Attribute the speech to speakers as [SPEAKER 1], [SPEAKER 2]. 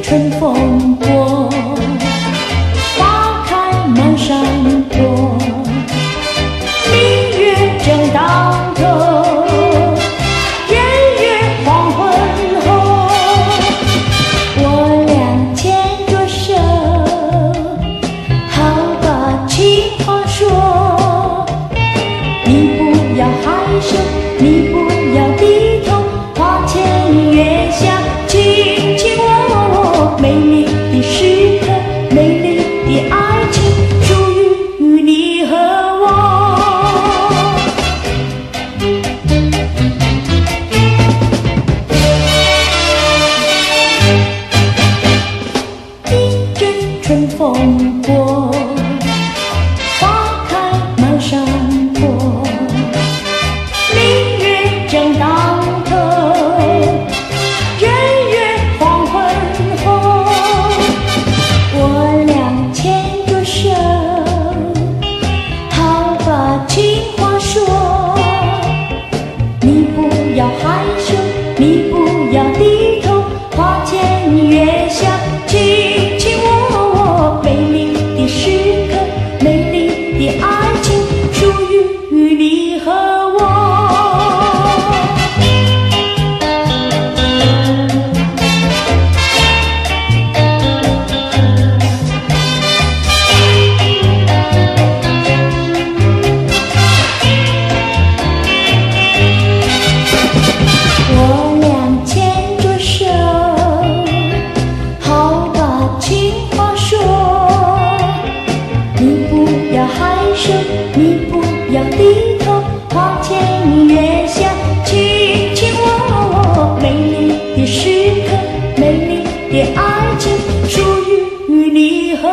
[SPEAKER 1] 春风过，花开满山坡，明月正当头，圆月黄昏后，我俩牵着手，好把情话说。你不要害羞，你不要低头，花前月下，卿卿我我，美丽的时刻，美丽的爱情，属于你和我。一阵春风过，花开满山坡，明月正当头，圆月黄昏后，我俩牵着手，好把情话说。你不要害羞，你不要低头，花前月下，卿卿我我，美丽的时刻，美丽的爱情，属于你和我。我俩牵着手，好把情话说。你不要害羞，你不要低头，花前月下，卿卿我我，美丽的时刻，美丽的爱情，属于你和